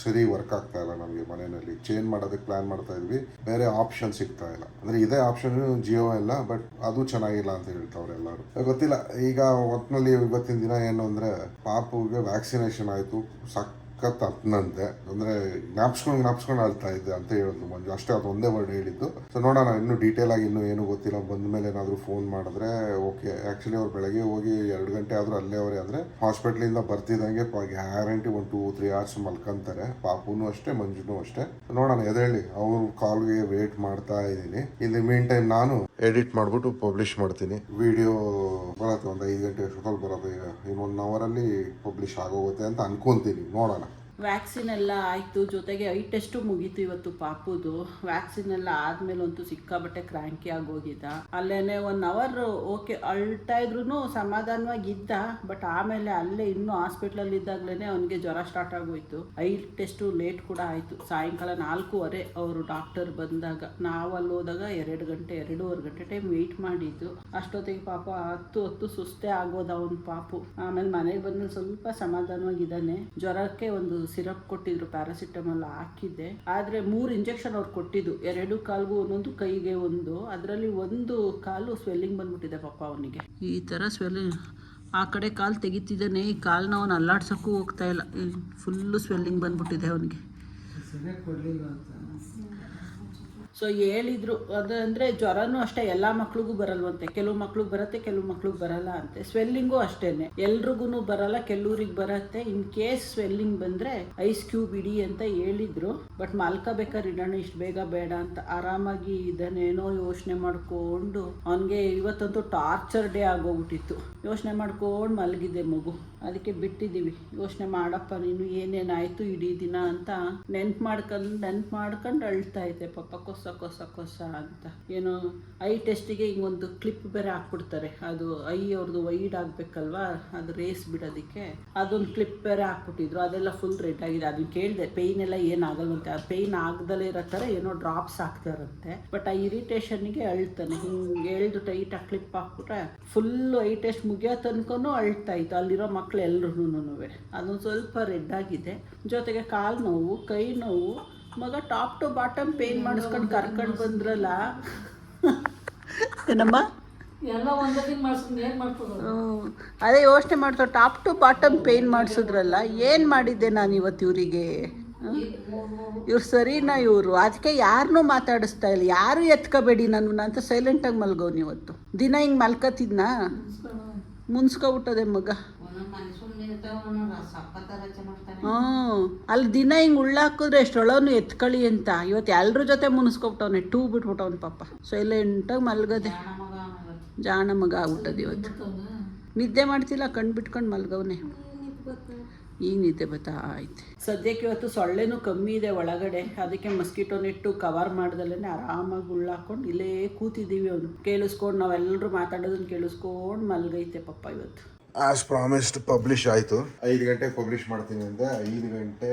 S2: ಸರಿ ವರ್ಕ್ ಆಗ್ತಾ ಇಲ್ಲ ನಮಗೆ ಮನೆಯಲ್ಲಿ. ಚೇಂಜ್ ಮಾಡೋದಕ್ಕೆ ಪ್ಲಾನ್ ಮಾಡ್ತಾ ಇದ್ವಿ, ಬೇರೆ ಆಪ್ಷನ್ ಸಿಗ್ತಾ ಇಲ್ಲ. ಅಂದರೆ ಇದೇ ಆಪ್ಷನ್ ಜಿಯೋ ಎಲ್ಲ, ಬಟ್ ಅದು ಚೆನ್ನಾಗಿಲ್ಲ ಅಂತ ಹೇಳ್ತಾವ್ರೆ ಎಲ್ಲರೂ. ಗೊತ್ತಿಲ್ಲ. ಈಗ ಒಟ್ಟಿನಲ್ಲಿ ಇವತ್ತಿನ ದಿನ ಏನು ಅಂದರೆ ಪಾಪುಗೆ ವ್ಯಾಕ್ಸಿನೇಷನ್ ಆಯಿತು, ಸಖತ್ತಂತೆ. ಅಂದರೆ ಜ್ಞಾಪಿಸ್ಕೊಂಡು ಅಳ್ತಾ ಇದ್ದೆ ಅಂತ ಹೇಳಿದ್ರು ಮಂಜು, ಅಷ್ಟೇ. ಅದು ಒಂದೇ ವರ್ಡ್ ಹೇಳಿದ್ದು. ಸೊ ನೋಡೋಣ, ಇನ್ನೂ ಡೀಟೇಲ್ ಆಗಿ ಇನ್ನೂ ಏನೂ ಗೊತ್ತಿಲ್ಲ. ಬಂದ ಮೇಲೆ ಏನಾದರೂ ಫೋನ್ ಮಾಡಿದ್ರೆ ಓಕೆ. ಆ್ಯಕ್ಚುಲಿ ಅವ್ರು ಬೆಳಗ್ಗೆ ಹೋಗಿ 2 ಗಂಟೆ ಆದರೂ ಅಲ್ಲೇ ಅವರೇ. ಅಂದರೆ ಹಾಸ್ಪಿಟ್ಲಿಂದ ಬರ್ತಿದ್ದಂಗೆ ಗ್ಯಾರಂಟಿ 1-2-3 hours ಮಲ್ಕೊಂತಾರೆ. ಪಾಪುನೂ ಅಷ್ಟೇ, ಮಂಜುನೂ ಅಷ್ಟೇ. ನೋಡೋಣ, ಎದೇಳಿ ಅವ್ರ ಕಾಲ್ಗೆ ವೇಟ್ ಮಾಡ್ತಾ ಇದ್ದೀನಿ. ಇನ್ ದಿ ಮೀನ್ ಟೈಮ್ ನಾನು ಎಡಿಟ್ ಮಾಡಿಬಿಟ್ಟು ಪಬ್ಲಿಷ್ ಮಾಡ್ತೀನಿ. ವಿಡಿಯೋ ಬರುತ್ತೆ ಒಂದು 5 ಗಂಟೆ ಅಷ್ಟೊತ್ತಲ್ಲಿ ಬರುತ್ತೆ. ಈಗ ಇನ್ನು 1 hour ಪಬ್ಲಿಷ್ ಆಗೋಗುತ್ತೆ ಅಂತ ಅನ್ಕೊಂತೀನಿ. ನೋಡೋಣ.
S1: ವ್ಯಾಕ್ಸಿನ್ ಎಲ್ಲ ಆಯಿತು, ಜೊತೆಗೆ ಐ ಟೆಸ್ಟು ಮುಗೀತು ಇವತ್ತು ಪಾಪುದು. ವ್ಯಾಕ್ಸಿನ್ ಎಲ್ಲ ಆದಮೇಲೆ ಅಂತೂ ಸಿಕ್ಕಾಬಟ್ಟೆ ಕ್ರ್ಯಾಂಕಿ ಆಗೋಗಿದ್ದ. ಅಲ್ಲೇ 1 hour ಓಕೆ ಅಳ್ತಾ ಇದ್ರೂ ಸಮಾಧಾನವಾಗಿದ್ದ. ಬಟ್ ಆಮೇಲೆ ಅಲ್ಲೇ ಇನ್ನೂ ಹಾಸ್ಪಿಟ್ಲಲ್ಲಿ ಇದ್ದಾಗಲೇ ಅವನಿಗೆ ಜ್ವರ ಸ್ಟಾರ್ಟ್ ಆಗೋಯ್ತು. ಐ ಟೆಸ್ಟು ಲೇಟ್ ಕೂಡ ಆಯಿತು. ಸಾಯಂಕಾಲ 4:15 ಅವರು ಡಾಕ್ಟರ್ ಬಂದಾಗ. ನಾವು ಅಲ್ಲಿ ಹೋದಾಗ 2-2.5 ಗಂಟೆ ಟೈಮ್ ವೆಯ್ಟ್ ಮಾಡಿದ್ದು. ಅಷ್ಟೊತ್ತಿಗೆ ಪಾಪ ಹೊತ್ತು ಸುಸ್ತೇ ಆಗೋದು ಅವನ ಪಾಪು. ಆಮೇಲೆ ಮನೆಗೆ ಬಂದ್ಮೇಲೆ ಸ್ವಲ್ಪ ಸಮಾಧಾನವಾಗಿದ್ದಾನೆ. ಜ್ವರಕ್ಕೆ ಒಂದು ಸಿರಪ್ ಕೊಟ್ಟಿದ್ರು, ಪ್ಯಾರಾಸಿಟಮಾಲ್ ಹಾಕಿದ್ದೆ. ಆದರೆ 3 ಇಂಜೆಕ್ಷನ್ ಅವ್ರು ಕೊಟ್ಟಿದ್ದು, 2 ಕಾಲ್ಗೂ ಒಂದೊಂದು, ಕೈಗೆ ಒಂದು. ಅದರಲ್ಲಿ ಒಂದು ಕಾಲು ಸ್ವೆಲ್ಲಿಂಗ್ ಬಂದ್ಬಿಟ್ಟಿದೆ ಪಾಪ ಅವನಿಗೆ. ಈ ಥರ ಸ್ವೆಲ್ಲಿಂಗ್, ಆ ಕಡೆ ಕಾಲು ತೆಗಿತಿದ್ದಾನೆ, ಈ ಕಾಲನ್ನ ಅವನು ಅಲ್ಲಾಡ್ಸೋಕ್ಕೂ ಹೋಗ್ತಾ ಇಲ್ಲ, ಫುಲ್ಲು ಸ್ವೆಲ್ಲಿಂಗ್ ಬಂದ್ಬಿಟ್ಟಿದೆ ಅವನಿಗೆ. ಸೊ ಹೇಳಿದ್ರು, ಅದಂದರೆ ಜ್ವರನೂ ಅಷ್ಟೇ ಎಲ್ಲ ಮಕ್ಳಿಗೂ ಬರಲ್ವಂತೆ, ಕೆಲವು ಮಕ್ಳಿಗೆ ಬರುತ್ತೆ, ಕೆಲವು ಮಕ್ಳಿಗೆ ಬರಲ್ಲ ಅಂತೆ. ಸ್ವೆಲ್ಲಿಂಗು ಅಷ್ಟೇ, ಎಲ್ರಿಗೂ ಬರಲ್ಲ, ಕೆಲವ್ರಿಗೆ ಬರುತ್ತೆ. ಇನ್ ಕೇಸ್ ಸ್ವೆಲ್ಲಿಂಗ್ ಬಂದರೆ ಐಸ್ ಕ್ಯೂಬ್ ಇಡಿ ಅಂತ ಹೇಳಿದ್ರು. ಬಟ್ ಮಲ್ಕೋಬೇಕಾದ್ರೆ ಇಡೋಣ, ಇಷ್ಟು ಬೇಗ ಬೇಡ ಅಂತ. ಆರಾಮಾಗಿ ಇದನ್ನೇನೋ ಯೋಚನೆ ಮಾಡಿಕೊಂಡು, ಅವನಿಗೆ ಇವತ್ತಂತೂ ಟಾರ್ಚರ್ ಡೇ ಆಗೋಗ್ಬಿಟ್ಟಿತ್ತು. ಯೋಚನೆ ಮಾಡ್ಕೊಂಡು ಮಲಗಿದ್ದೆ ಮಗು, ಅದಕ್ಕೆ ಬಿಟ್ಟಿದ್ದೀವಿ. ಯೋಚನೆ ಮಾಡಪ್ಪ ನೀನು, ಏನೇನಾಯಿತು ಇಡೀ ದಿನ ಅಂತ ನೆನ್ಪು ಮಾಡ್ಕೊಂಡು ಅಳ್ತಾ ಇದ್ದೆ ಪಾಪ. ಕೊಸ ಅಂತ. ಏನೋ ಐ ಟೆಸ್ಟಿಗೆ ಹಿಂಗೊಂದು ಕ್ಲಿಪ್ ಬೇರೆ ಹಾಕ್ಬಿಡ್ತಾರೆ, ಅದು ಐ ಅವ್ರದ್ದು ವೈಡ್ ಆಗಬೇಕಲ್ವಾ, ಅದು ರೇಸ್ ಬಿಡೋದಕ್ಕೆ ಅದೊಂದು ಕ್ಲಿಪ್ ಬೇರೆ ಹಾಕ್ಬಿಟ್ಟಿದ್ರು. ಅದೆಲ್ಲ ಫುಲ್ ರೆಡ್ ಆಗಿದೆ. ಅದನ್ನ ಕೇಳಿದೆ, ಪೇಯ್ನ್ ಎಲ್ಲ ಏನಾಗಲ್ವಂತೆ. ಆ ಪೇಯ್ನ್ ಆಗದಲ್ಲೇ ಇರೋ ಥರ ಏನೋ ಡ್ರಾಪ್ಸ್ ಹಾಕ್ತಾರಂತೆ. ಬಟ್ ಆ ಇರಿಟೇಷನ್ಗೆ ಅಳ್ತಾನೆ. ಹಿಂಗೆ ಹೇಳ್ದು ಟೈಟಾಗಿ ಕ್ಲಿಪ್ ಹಾಕ್ಬಿಟ್ರೆ ಫುಲ್ಲು ಐ ಟೆಸ್ಟ್ ಮುಗಿಯೋ ತನಕನೂ ಅಳ್ತಾ ಇತ್ತು. ಅಲ್ಲಿರೋ ಮಕ್ಳು ಎಲ್ರೂ. ಅದೊಂದು ಸ್ವಲ್ಪ ರೆಡ್ ಆಗಿದೆ, ಜೊತೆಗೆ ಕಾಲು ನೋವು, ಕೈ ನೋವು. ಮಗ ಟಾಪ್ ಟು ಬಾಟಮ್ ಪೇನ್ ಮಾಡಿಸ್ಕೊಂಡು ಕರ್ಕೊಂಡು ಬಂದ್ರಲ್ಲ ಏನಮ್ಮ,
S3: ಎಲ್ಲ ಒಂದೇ ಮಾಡಿಸ್ಕೊಂಡು ಏನು ಮಾಡ್ತಾರೆ.
S1: ಅದೇ ಯೋಚನೆ ಮಾಡ್ತಾರೆ, ಟಾಪ್ ಟು ಬಾಟಮ್ ಪೇನ್ ಮಾಡಿಸಿದ್ರಲ್ಲ, ಏನು ಮಾಡಿದ್ದೆ ನಾನು ಇವತ್ತು ಇವರಿಗೆ? ಇವ್ರು ಸರಿನಾ ಇವರು? ಅದಕ್ಕೆ ಯಾರನ್ನೂ ಮಾತಾಡಿಸ್ತಾ ಇಲ್ಲ, ಯಾರು ಎತ್ಕೋಬೇಡಿ ನನ್ನ ಅಂತ ಸೈಲೆಂಟಾಗಿ ಮಲ್ಗೋನು. ಇವತ್ತು ದಿನ ಹಿಂಗೆ ಮಲ್ಕೋತಿದ್ನಾ, ಮುನ್ಸ್ಕೊಬಿಟ್ಟದೆ ಮಗ. ಅಲ್ಲಿ ದಿನ ಹಿಂಗೆ ಉಳ್ಳಾಕಿದ್ರೆ ಎಷ್ಟೊಳನು ಎತ್ಕೊಳ್ಳಿ ಅಂತ. ಇವತ್ತು ಎಲ್ರ ಜೊತೆ ಮುನ್ಸ್ಕೊಬಿಟ್ಟವನೆ, ಟೂ ಬಿಟ್ಬಿಟ್ಟವನು ಪಾಪ. ಸೈಲೆಂಟಾಗಿ ಮಲ್ಗದೆ, ಜಾಣ ಮಗ ಆಗ್ಬಿಟ್ಟದ ಇವತ್ತು. ನಿದ್ದೆ ಮಾಡ್ತಿಲ್ಲ, ಕಣ್ಣು ಬಿಟ್ಕೊಂಡು ಮಲ್ಗವನೆ. ಈಗ ನಿದ್ದೆ ಬತ್ತಾ ಆಯ್ತು. ಸದ್ಯಕ್ಕೆ ಇವತ್ತು ಸೊಳ್ಳೆನೂ ಕಮ್ಮಿ ಇದೆ ಒಳಗಡೆ, ಅದಕ್ಕೆ ಮಸ್ಕಿಟೋ ನೆಟ್ಟು ಕವರ್ ಮಾಡ್ದಲ್ಲೇ ಆರಾಮಾಗಿ ಉಳ್ಳಾಕೊಂಡು ಇಲ್ಲೇ ಕೂತಿದ್ದೀವಿ. ಅವನು ಕೇಳಿಸ್ಕೊಂಡು, ನಾವೆಲ್ಲರೂ ಮಾತಾಡೋದನ್ನ ಕೇಳಿಸ್ಕೊಂಡು ಮಲ್ಗೈತೆ ಪಾಪ ಇವತ್ತು.
S2: ಆಸ್ ಪ್ರಾಮಿಸ್ಡ್ ಪಬ್ಲಿಷ್ ಆಯಿತು. 5 ಗಂಟೆಗೆ ಪಬ್ಲಿಷ್ ಮಾಡ್ತೀನಿ ಅಂದೆ. 5 ಗಂಟೆ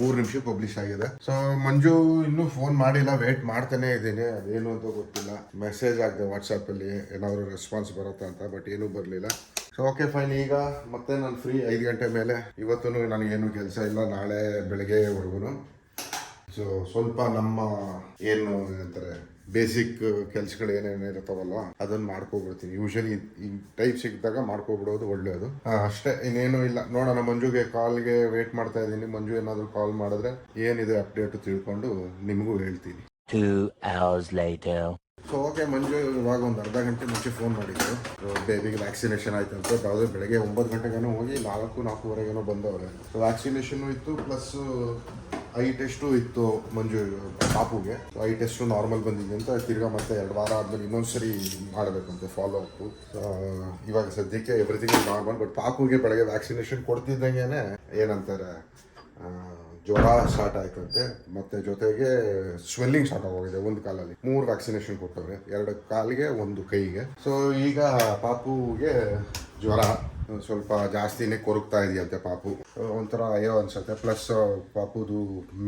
S2: 3 ನಿಮಿಷ ಪಬ್ಲಿಷ್ ಆಗಿದೆ. ಸೊ ಮಂಜು ಇನ್ನೂ ಫೋನ್ ಮಾಡಿಲ್ಲ, ವೇಟ್ ಮಾಡ್ತಾನೆ ಇದ್ದೀನಿ. ಅದೇನು ಅಂತ ಗೊತ್ತಿಲ್ಲ. ಮೆಸೇಜ್ ಆಗಿದೆ ವಾಟ್ಸಪ್ಪಲ್ಲಿ ಏನಾದರೂ ರೆಸ್ಪಾನ್ಸ್ ಬರುತ್ತಾ ಅಂತ, ಬಟ್ ಏನೂ ಬರಲಿಲ್ಲ. ಸೊ ಓಕೆ ಫೈನ್, ಈಗ ಮತ್ತೆ ನಾನು ಫ್ರೀ 5 ಗಂಟೆ ಮೇಲೆ. ಇವತ್ತು ನನಗೇನು ಕೆಲಸ ಇಲ್ಲ, ನಾಳೆ ಬೆಳಗ್ಗೆವರೆಗೂ. ಸೊ ಸ್ವಲ್ಪ ನಮ್ಮ ಏನು ಅಂತಾರೆ ಬೇಸಿಕ್ ಕೆಲಸಗಳು ಏನೇನು ಇರ್ತಾವಲ್ವ ಅದನ್ನು ಮಾಡ್ಕೊಬಿಡ್ತೀನಿ. ಯೂಶಲಿ ಈ ಟೈಪ್ ಸಿಕ್ಕಿದಾಗ ಮಾಡ್ಕೊಬಿಡೋದು ಒಳ್ಳೆಯದು. ಅಷ್ಟೇ, ಇನ್ನೇನು ಇಲ್ಲ. ನೋಡೋಣ, ಮಂಜುಗೆ ಕಾಲ್ಗೆ ವೇಟ್ ಮಾಡ್ತಾ ಇದ್ದೀನಿ. ಮಂಜು ಏನಾದರೂ ಕಾಲ್ ಮಾಡಿದ್ರೆ ಏನಿದೆ ಅಪ್ಡೇಟು ತಿಳ್ಕೊಂಡು ನಿಮಗೂ ಹೇಳ್ತೀನಿ.
S4: 2 hours later.
S2: ಸೊ ಓಕೆ, ಮಂಜು ಇವಾಗ ಒಂದು ಅರ್ಧ ಗಂಟೆ ಮುಂಚೆ ಫೋನ್ ಮಾಡಿದ್ರು. ಬೇಬಿಗೆ ವ್ಯಾಕ್ಸಿನೇಷನ್ ಆಯ್ತಂತೆ. ಯಾವುದೇ ಬೆಳಗ್ಗೆ 9 ಗಂಟೆಗೇನೋ ಹೋಗಿ 4-4:15 ಬಂದವ್ರೆ. ಸೊ ವ್ಯಾಕ್ಸಿನೇಷನ್ನು ಇತ್ತು, ಪ್ಲಸ್ ಐ ಟೆಸ್ಟು ಇತ್ತು ಮಂಜು ಪಾಪುಗೆ. ಸೊ ಐ ಟೆಸ್ಟು ನಾರ್ಮಲ್ ಬಂದಿದೆ ಅಂತ, ತಿರ್ಗಾ ಮತ್ತೆ 2 ವಾರ ಆದಮೇಲೆ ಇನ್ನೊಂದ್ಸರಿ ಮಾಡಬೇಕಂತೆ ಫಾಲೋ ಅಪ್ಪು. ಇವಾಗ ಸದ್ಯಕ್ಕೆ ಎವ್ರಿಥಿಂಗ್ ಇಸ್ ನಾರ್ಮಲ್. ಬಟ್ ಪಾಪುಗೆ ಬೆಳಗ್ಗೆ ವ್ಯಾಕ್ಸಿನೇಷನ್ ಕೊಡ್ತಿದ್ದಂಗೆ ಏನಂತಾರೆ ಜ್ವರ ಸ್ಟಾರ್ಟ್ ಆಯ್ತಂತೆ. ಮತ್ತು ಜೊತೆಗೆ ಸ್ವೆಲ್ಲಿಂಗ್ ಸ್ಟಾರ್ಟ್ ಆಗೋಗಿದೆ ಒಂದು ಕಾಲಲ್ಲಿ. 3 ವ್ಯಾಕ್ಸಿನೇಷನ್ ಕೊಟ್ಟವ್ರೆ, 2 ಕಾಲಿಗೆ 1 ಕೈಗೆ. ಸೊ ಈಗ ಪಾಪುಗೆ ಜ್ವರ ಸ್ವಲ್ಪ ಜಾಸ್ತಿನೇ ಕೊರಗ್ತಾ ಇದೆಯಂತೆ ಪಾಪು. ಒಂಥರ ಅಯ್ಯೋ ಅನ್ಸುತ್ತೆ. ಪ್ಲಸ್ ಪಾಪುದು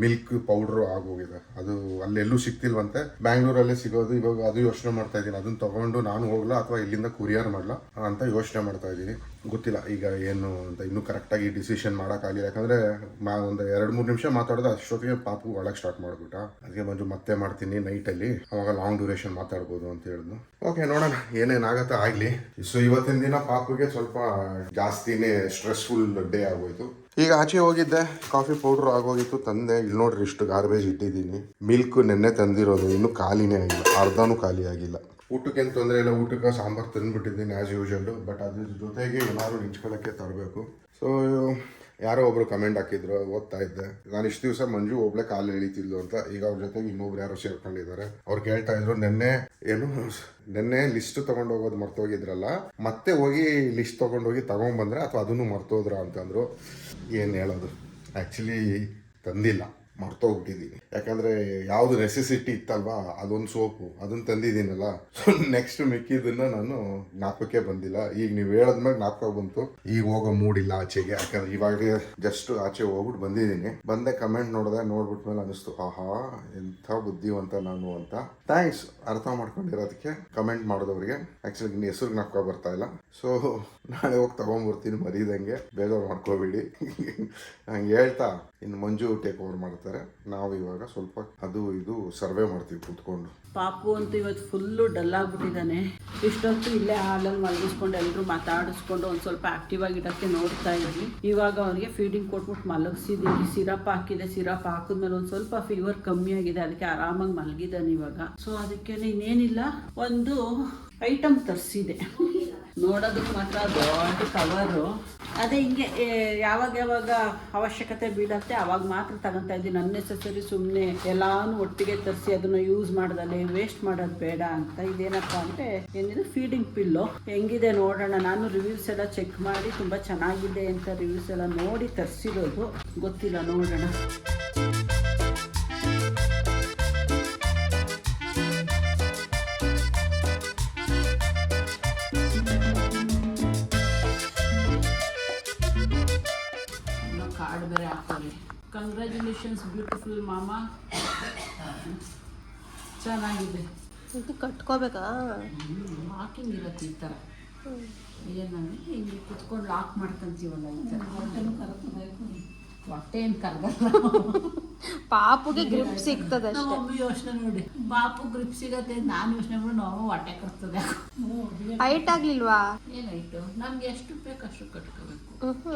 S2: ಮಿಲ್ಕ್ ಪೌಡ್ರು ಆಗೋಗಿದೆ, ಅದು ಅಲ್ಲೆಲ್ಲೂ ಸಿಗ್ತಿಲ್ವಂತೆ. ಬ್ಯಾಂಗ್ಳೂರಲ್ಲೇ ಸಿಗೋದು. ಇವಾಗ ಅದು ಯೋಚನೆ ಮಾಡ್ತಾ ಇದ್ದೀನಿ, ಅದನ್ನ ತಗೊಂಡು ನಾನು ಹೋಗ್ಲಾ ಅಥವಾ ಇಲ್ಲಿಂದ ಕುರಿಯರ್ ಮಾಡ್ಲಾ ಅಂತ ಯೋಚನೆ ಮಾಡ್ತಾ ಇದ್ದೀನಿ. ಗೊತ್ತಿಲ್ಲ ಈಗ ಏನು ಅಂತ, ಇನ್ನೂ ಕರೆಕ್ಟಾಗಿ ಡಿಸಿಷನ್ ಮಾಡೋಕ್ಕಾಗಿಲ್ಲ. ಯಾಕಂದರೆ ಒಂದು 2-3 ನಿಮಿಷ ಮಾತಾಡೋದು ಅಷ್ಟೊತ್ತಿಗೆ ಪಾಪು ಒಳಗೆ ಸ್ಟಾರ್ಟ್ ಮಾಡಿಬಿಟ್ಟ. ಅದಕ್ಕೆ ಮಂಜು ಮತ್ತೆ ಮಾಡ್ತೀನಿ ನೈಟಲ್ಲಿ, ಅವಾಗ ಲಾಂಗ್ ಡ್ಯೂರೇಷನ್ ಮಾತಾಡ್ಬೋದು ಅಂತ ಹೇಳಿದ್ನು. ಓಕೆ, ನೋಡೋಣ ಏನೇನಾಗತ್ತೆ ಆಗಲಿ. ಸೊ ಇವತ್ತಿನ ದಿನ ಪಾಪುಗೆ ಸ್ವಲ್ಪ ಜಾಸ್ತಿನೇ ಸ್ಟ್ರೆಸ್ಫುಲ್ ಡೇ ಆಗೋಯ್ತು. ಈಗ ಆಚೆ ಹೋಗಿದ್ದೆ, ಕಾಫಿ ಪೌಡ್ರ್ ಆಗೋಗಿತ್ತು, ತಂದೆ. ಇಲ್ಲಿ ನೋಡ್ರಿ ಇಷ್ಟು ಗಾರ್ಬೇಜ್ ಇಟ್ಟಿದ್ದೀನಿ. ಮಿಲ್ಕ್ ನೆನ್ನೆ ತಂದಿರೋದು, ಇನ್ನೂ ಖಾಲಿನೇ ಆಗಿಲ್ಲ, ಅರ್ಧನೂ ಖಾಲಿ ಆಗಿಲ್ಲ. ಊಟಕ್ಕೇನು ತೊಂದರೆ ಇಲ್ಲ, ಊಟಕ್ಕೆ ಸಾಂಬಾರು ತಂದುಬಿಟ್ಟಿದ್ದೀನಿ ಆ್ಯಸ್ ಯೂಶಲ್ಲು. ಬಟ್ ಅದ್ರ ಜೊತೆಗೆ ಏನಾದ್ರು ನಿಂಚ್ಕೊಳ್ಳೋಕ್ಕೆ ತರಬೇಕು. ಸೊ ಯಾರೋ ಒಬ್ರು ಕಮೆಂಟ್ ಹಾಕಿದ್ರು, ಓದ್ತಾ ಇದ್ದೆ. ನಾನು ಇಷ್ಟು ದಿವಸ ಮಂಜು ಒಬ್ಳೆ ಕಾಲು ಎಳಿತಿದ್ಲು ಅಂತ. ಈಗ ಅವ್ರ ಜೊತೆಗೆ ಇನ್ನೊಬ್ರು ಯಾರೋ ಸೇರ್ಕೊಂಡಿದ್ದಾರೆ. ಅವ್ರು ಕೇಳ್ತಾ ಇದ್ರು, ನೆನ್ನೆ ಲಿಸ್ಟ್ ತೊಗೊಂಡೋಗೋದು ಮರ್ತೋಗಿದ್ರಲ್ಲ, ಮತ್ತೆ ಹೋಗಿ ಲಿಸ್ಟ್ ತೊಗೊಂಡೋಗಿ ತಗೊಂಡ್ಬಂದ್ರೆ ಅಥವಾ ಅದನ್ನು ಮರ್ತೋದ್ರ ಅಂತಂದ್ರು. ಏನು ಹೇಳೋದು, ಆ್ಯಕ್ಚುಲಿ ತಂದಿಲ್ಲ, ಮರ್ತೋಗ್ಬಿಟ್ಟಿದ್ದೀನಿ. ಯಾಕಂದರೆ ಯಾವುದು ನೆಸೆಸಿಟಿ ಇತ್ತಲ್ವಾ ಅದೊಂದು ಸೋಪು ಅದನ್ನು ತಂದಿದ್ದೀನಲ್ಲ. ಸೊ ನೆಕ್ಸ್ಟ್ ಮಿಕ್ಕಿದ್ದನ್ನು ನಾನು ಜ್ಞಾಪಕಕ್ಕೆ ಬಂದಿಲ್ಲ. ಈಗ ನೀವು ಹೇಳದ್ಮೇಲೆ ಜ್ಞಾಪಕ ಬಂತು. ಈಗ ಹೋಗೋ ಮೂಡಿಲ್ಲ ಆಚೆಗೆ, ಯಾಕಂದ್ರೆ ಇವಾಗ ಜಸ್ಟ್ ಆಚೆ ಹೋಗ್ಬಿಟ್ಟು ಬಂದಿದ್ದೀನಿ. ಬಂದೆ ಕಮೆಂಟ್ ನೋಡ್ಬಿಟ್ಮೇಲೆ ಅನಿಸ್ತು ಆಹಾ ಎಂಥ ಬುದ್ಧಿವಂತ ನಾನು ಅಂತ. ಥ್ಯಾಂಕ್ಸ್ ಅರ್ಥ ಮಾಡ್ಕೊಂಡಿರೋದಕ್ಕೆ ಕಮೆಂಟ್ ಮಾಡಿದವ್ರಿಗೆ. ಆ್ಯಕ್ಚುಲಿ ಇನ್ನು ಹೆಸರು ಜ್ಞಾಪಕ ಬರ್ತಾ ಇಲ್ಲ. ಸೊ ನಾಳೆ ಹೋಗಿ ತೊಗೊಂಬರ್ತೀನಿ ಮರೀದಂಗೆ, ಬೇಜಾರು ಮಾಡ್ಕೋಬೇಡಿ. ಹಂಗೆ ಹೇಳ್ತಾ ಇನ್ನು ಮಂಜು ಟೇಕ್ ಓವರ್ ಮಾಡ್ತಾರೆ. ನಾವು ಇವಾಗ ಸ್ವಲ್ಪ ಅದು ಇದು ಸರ್ವೆ ಮಾಡ್ತೀವಿ ಕೂತ್ಕೊಂಡು.
S1: ಪಾಪು ಅಂತೂ ಇವತ್ತು ಫುಲ್ಲು ಡಲ್ ಆಗಿಬಿಟ್ಟಿದ್ದಾನೆ. ಇಷ್ಟೊತ್ತು ಇಲ್ಲೇ ಹಾಲಲ್ಲಿ ಮಲಗಿಸ್ಕೊಂಡು ಎಲ್ಲರೂ ಮಾತಾಡಿಸ್ಕೊಂಡು ಒಂದು ಸ್ವಲ್ಪ ಆಕ್ಟಿವ್ ಆಗಿಡೋಕ್ಕೆ ನೋಡ್ತಾ ಇದ್ವಿ. ಇವಾಗ ಅವನಿಗೆ ಫೀಡಿಂಗ್ ಕೊಟ್ಬಿಟ್ಟು ಮಲಗಿಸಿದ್ದೀನಿ. ಸಿರಪ್ ಹಾಕಿದೆ. ಸಿರಪ್ ಹಾಕಿದ್ಮೇಲೆ ಒಂದು ಸ್ವಲ್ಪ ಫೀವರ್ ಕಮ್ಮಿ ಆಗಿದೆ, ಅದಕ್ಕೆ ಆರಾಮಾಗಿ ಮಲಗಿದ್ದಾನೆ ಇವಾಗ. ಸೊ ಅದಕ್ಕೆ ಇನ್ನೇನಿಲ್ಲ, ಒಂದು ಐಟಮ್ ತರಿಸಿದೆ. ನೋಡೋದಕ್ಕೆ ಮಾತ್ರ ದೊಡ್ಡ ಕವರು. ಅದೇ ಹಿಂಗೆ ಯಾವಾಗ ಅವಶ್ಯಕತೆ ಬೀಳತ್ತೆ ಅವಾಗ ಮಾತ್ರ ತಗೊತಾ ಇದ್ದೀನಿ. ಅನ್ನೆಸೆಸರಿ ಸುಮ್ಮನೆ ಎಲ್ಲಾನು ಒಟ್ಟಿಗೆ ತರಿಸಿ ಅದನ್ನು ಯೂಸ್ ಮಾಡ್ದಲೆ ವೇಸ್ಟ್ ಮಾಡೋದು ಬೇಡ ಅಂತ. ಇದೇನಪ್ಪ ಅಂದರೆ ಏನಿದೆ ಫೀಡಿಂಗ್ ಪಿಲ್ಲು. ಹೆಂಗಿದೆ ನೋಡೋಣ. ನಾನು ರಿವ್ಯೂಸ್ ಎಲ್ಲ ಚೆಕ್ ಮಾಡಿ ತುಂಬ ಚೆನ್ನಾಗಿದೆ ಅಂತ ರಿವ್ಯೂಸ್ ಎಲ್ಲ ನೋಡಿ ತರಿಸಿರೋದು. ಗೊತ್ತಿಲ್ಲ, ನೋಡೋಣ. ಕಾರ್ಡ್ ಬೇರೆ ಹಾಕ್ತಾರೆ. ಕಂಗ್ರ್ಯಾಚುಲೇಷನ್ಸ್ ಬ್ಯೂಟಿಫುಲ್ ಮಾಮಾ. ಚೆನ್ನಾಗಿದೆ.
S5: ಇದು ಕಟ್ಕೋಬೇಕಾ?
S1: ಲಾಕಿಂಗ್ ಇರುತ್ತೆ ಈ ಥರ. ಏನಂದರೆ ಹಿಂಗೆ ಕುತ್ಕೊಂಡು ಲಾಕ್ ಮಾಡ್ಕೊಂತೀವಲ್ಲ ಈ ಥರ. ಹೊಟ್ಟೆ ಏನು ಕರ್ಗಲ್ಲ.
S5: ಪಾಪುಗೆ ಗ್ರಿಪ್ ಸಿಗ್ತದೆ ಅಷ್ಟೇ.
S1: ನಮ್ಮ ಯೋಚನೆ ನೋಡಿ, ಪಾಪು ಗ್ರಿಪ್ ಸಿಗತ್ತೆ. ನಾನು ಯೋಚನೆ ಮಾಡಿ ನಾವು ಹೊಟ್ಟೆ ಕರ್ತದೆ.
S5: ಹೈಟ್ ಆಗ್ಲಿಲ್ವಾ?
S1: ಏನಾಯ್ತು, ನಮ್ಗೆ ಎಷ್ಟು ಬೇಕು ಅಷ್ಟು ಕಟ್ಕೋಬೇಕು.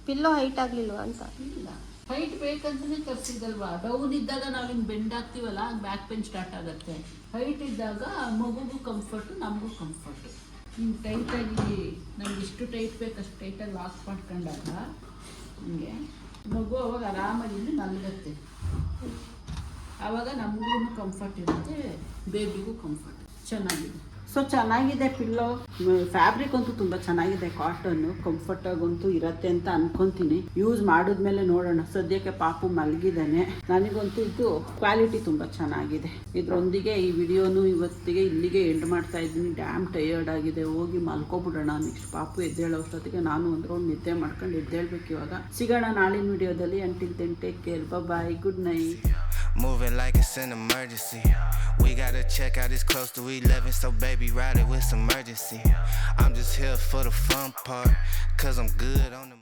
S5: ಪಿಲ್ಲೋ ಹೈಟ್ ಆಗ್ಲಿಲ್ವಾ ಅಂತ?
S1: ಇಲ್ಲ, ಹೈಟ್ ಬೇಕಂತಲೇ ತರಿಸಿದಲ್ವಾ. ಡೌನ್ ಇದ್ದಾಗ ನಾವಿನ್ನು ಬೆಂಡ್ ಆಗ್ತೀವಲ್ಲ, ಬ್ಯಾಕ್ ಪೇನ್ ಸ್ಟಾರ್ಟ್ ಆಗುತ್ತೆ. ಹೈಟ್ ಇದ್ದಾಗ ಮಗುಗೂ ಕಂಫರ್ಟು, ನಮಗೂ ಕಂಫರ್ಟು. ಹಿಂಗೆ ಟೈಟಾಗಿ ನಮ್ಗೆ ಎಷ್ಟು ಟೈಟ್ ಬೇಕು ಅಷ್ಟು ಟೈಟಾಗಿ ಲಾಕ್ ಮಾಡ್ಕೊಂಡಾಗ ಹಿಂಗೆ ಮಗು ಅವಾಗ ಆರಾಮಾಗಿ ಮಲಗುತ್ತೆ. ಆವಾಗ ನಮಗೂ ಕಂಫರ್ಟ್ ಇರುತ್ತೆ, ಬೇಬಿಗೂ ಕಂಫರ್ಟ್. ಚೆನ್ನಾಗಿದೆ. ಸೊ ಚೆನ್ನಾಗಿದೆ ಪಿಲ್ಲೋ. ಫ್ಯಾಬ್ರಿಕ್ ಅಂತೂ ತುಂಬ ಚೆನ್ನಾಗಿದೆ. ಕಾಟನ್ನು ಕಂಫರ್ಟಾಗಂತೂ ಇರತ್ತೆ ಅಂತ ಅನ್ಕೊತೀನಿ. ಯೂಸ್ ಮಾಡಿದ್ಮೇಲೆ ನೋಡೋಣ. ಸದ್ಯಕ್ಕೆ ಪಾಪು ಮಲಗಿದ್ದಾನೆ. ನನಗಂತೂ ಇದು ಕ್ವಾಲಿಟಿ ತುಂಬ ಚೆನ್ನಾಗಿದೆ. ಇದರೊಂದಿಗೆ ಈ ವಿಡಿಯೋನು ಇವತ್ತಿಗೆ ಇಲ್ಲಿಗೆ ಎಂಡ್ ಮಾಡ್ತಾ ಇದ್ದೀನಿ. ಡ್ಯಾಮ್ ಟಯರ್ಡ್ ಆಗಿದೆ, ಹೋಗಿ ಮಲ್ಕೊಬಿಡೋಣ. ನೆಕ್ಸ್ಟ್ ಪಾಪು ಎದ್ದೇಳೋ ಅಷ್ಟೊತ್ತಿಗೆ ನಾನು ಒಂದು ರೌಂಡ್ ನಿದ್ದೆ ಮಾಡ್ಕೊಂಡು ಎದ್ದೇಳ್ಬೇಕು. ಇವಾಗ ಸಿಗೋಣ ನಾಳಿನ ವಿಡಿಯೋದಲ್ಲಿ. Until then take care, bye, good night.
S6: Moving like it's an emergency. We gotta check out, it's close to 11, so baby ride it with some urgency. I'm just here for the fun part, cause I'm good on the